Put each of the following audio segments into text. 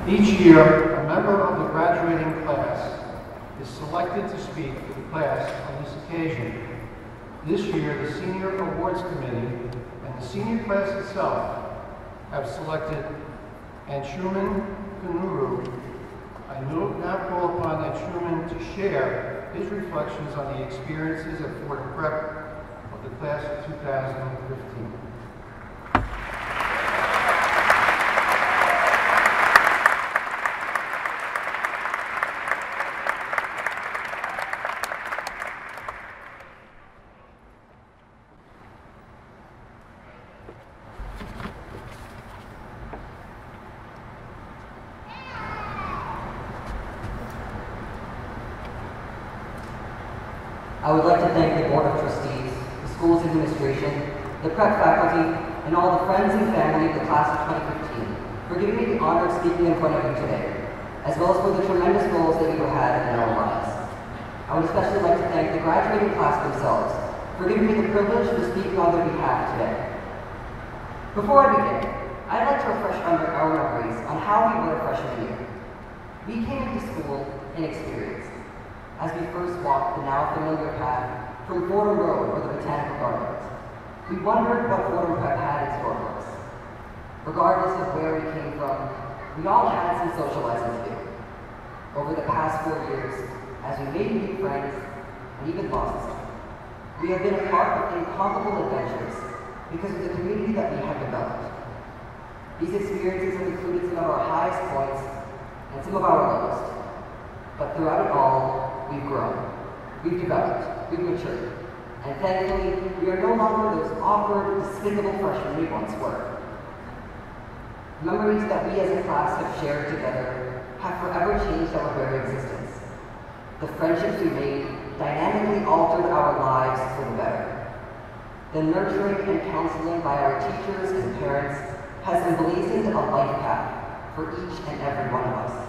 Each year, a member of the graduating class is selected to speak to the class on this occasion. This year, the Senior Awards Committee and the senior class itself have selected Anshuman Konuru. I now call upon Anshuman to share his reflections on the experiences at Fordham Prep of the class of 2015. I would like to thank the Board of Trustees, the school's administration, the prep faculty, and all the friends and family of the class of 2015 for giving me the honor of speaking in front of you today, as well as for the tremendous roles that you have had in our lives. I would especially like to thank the graduating class themselves for giving me the privilege of speaking on their behalf today. Before I begin, I'd like to refresh our memories on how we were freshman year. We came into school inexperienced, as we first walked the now familiar path from Fordham Road or the Botanical Gardens. We wondered what Fordham Prep had in store for us. Regardless of where we came from, we all had some socializing to do. Over the past 4 years, as we made new friends and even lost some, we have been a part of incomparable adventures because of the community that we have developed. These experiences have included some of our highest points and some of our lowest. But throughout it all, we've grown, we've developed, we've matured, and thankfully, we are no longer those awkward, despicable freshmen we once were. Memories that we as a class have shared together have forever changed our very existence. The friendships we made dynamically altered our lives for the better. The nurturing and counseling by our teachers and parents has emblazoned a life path for each and every one of us.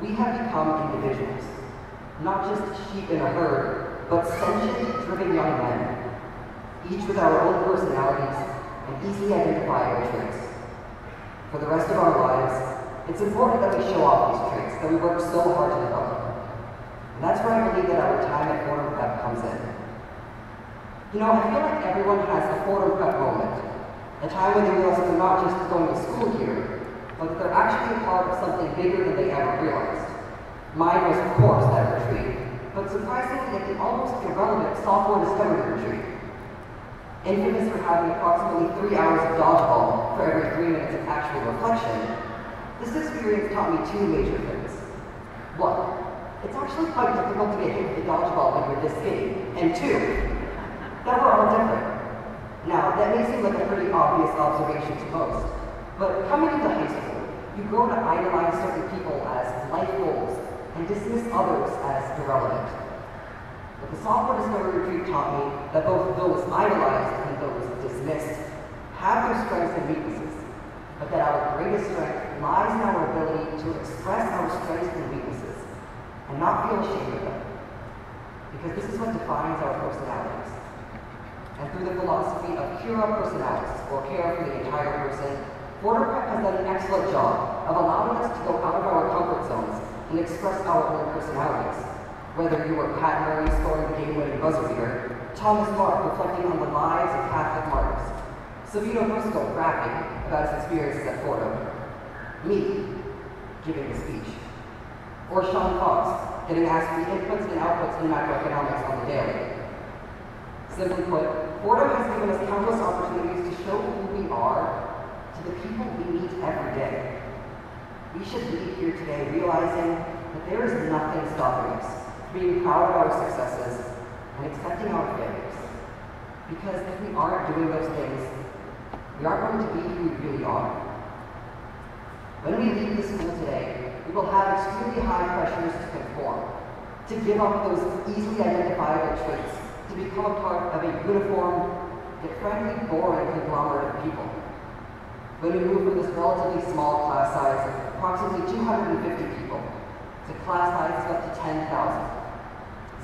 We have become individuals, not just sheep in a herd, but sentient, driven young men, each with our own personalities and easily identifiable traits. For the rest of our lives, it's important that we show off these traits that we work so hard to develop. And that's where I believe that our time at Fordham Prep comes in. You know, I feel like everyone has a Fordham Prep moment, a time when they realize that they're not just going to school here, but that they're actually a part of something bigger than they ever realized. Mine was, of course, that retreat, but surprisingly, at the almost irrelevant sophomore discovery retreat. Infamous for having approximately 3 hours of dodgeball for every 3 minutes of actual reflection, this experience taught me 2 major things. 1, it's actually quite difficult to get hit with the dodgeball when you're this skinny. And 2, that we're all different. Now, that may seem like a pretty obvious observation to most, but coming into high school, you grow to idolize certain people as life goals and dismiss others as irrelevant. But the sophomore discovery retreat taught me that both those idolized and those dismissed have their strengths and weaknesses, but that our greatest strength lies in our ability to express our strengths and weaknesses and not feel ashamed of them. Because this is what defines our personalities. And through the philosophy of Cura Personalis, or care for the entire person, Fordham Prep has done an excellent job of allowing us to go out of our comfort zones and express our own personalities. Whether you were Pat Murray scoring the game-winning buzzer beater, Thomas Mark reflecting on the lives of Catholic martyrs, Savino Briscoe rapping about his experiences at Fordham, me giving a speech, or Sean Fox getting asked the inputs and outputs in macroeconomics on the daily. Simply put, Fordham has given us countless opportunities to show who we are to the people we meet every day. We should leave here today realizing that there is nothing stopping us from being proud of our successes and accepting our failures. Because if we aren't doing those things, we aren't going to be who we really are. When we leave the school today, we will have extremely high pressures to conform, to give up those easily identifiable traits, to become a part of a uniform, yet frankly boring conglomerate of people. When we move from this relatively small class size of approximately 250 people to class sizes up to 10,000,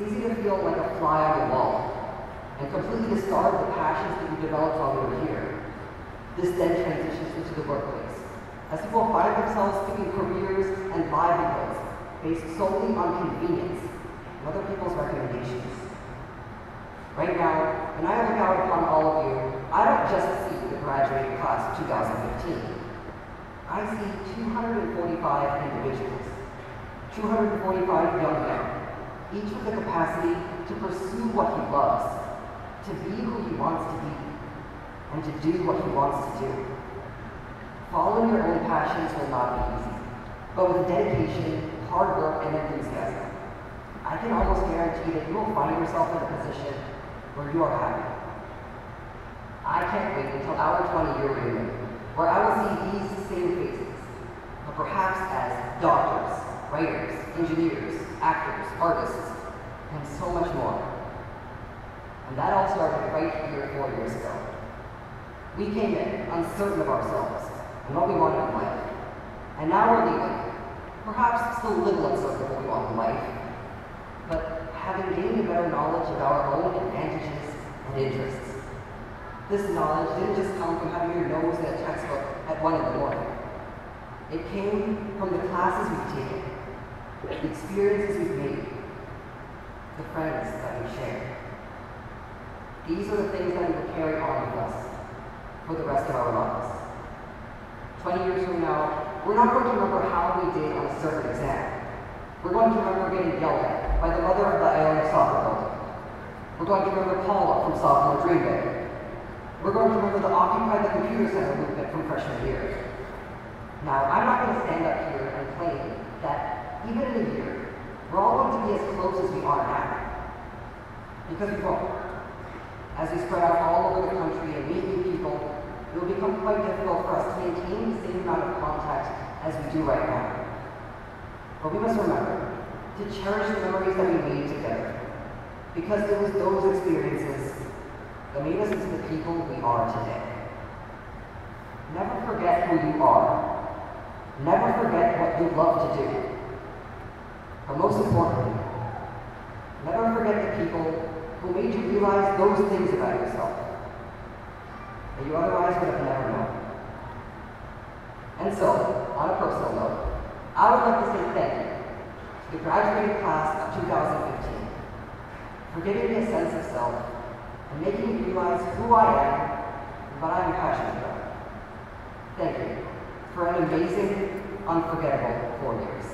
it's easy to feel like a fly on the wall and completely discard the passions that we developed while we were here. This then transitions into the workplace, as people find themselves picking careers and livelihoods based solely on convenience and other people's recommendations. Right now, when I look out upon all of you, I don't just see the graduating class of 2015. I see 245 individuals, 245 young men, each with the capacity to pursue what he loves, to be who he wants to be, and to do what he wants to do. Following your own passions will not be easy, but with dedication, hard work, and enthusiasm, I can almost guarantee that you will find yourself in a position where you are happy. I can't wait until our 20-year reunion, where I will see these same faces, but perhaps as doctors, writers, engineers, actors, artists, and so much more. And that all started right here 4 years ago. We came in uncertain of ourselves and what we wanted in life. And now we're leaving, perhaps still a little uncertain of what we want in life, but having gained a better knowledge of our own advantages and interests. This knowledge didn't just come from having your nose in a textbook at 1 in the morning. It came from the classes we've taken, the experiences we've made, the friends that we've shared. These are the things that we will carry on with us for the rest of our lives. 20 years from now, we're not going to remember how we did on a certain exam. We're going to remember getting yelled at by the mother of the Iona soccer building. We're going to remember Paula from sophomore dream day. We're going to remember the Occupy the Computer Center movement from freshman year. Now, I'm not going to stand up here and claim that even in a year, we're all going to be as close as we are now. Because we won't. As we spread out all over the country and meet new people, it will become quite difficult for us to maintain the same amount of contact as we do right now. But we must remember to cherish the memories that we made together, because it was those experiences that made us into the people we are today. Never forget who you are. Never forget what you love to do. But most importantly, never forget the people who made you realize those things about yourself that you otherwise would have never known. And so, on a personal note, I would like to say thank you to the graduating class of 2015 for giving me a sense of self and making me realize who I am and what I am passionate about. Thank you for an amazing, unforgettable 4 years.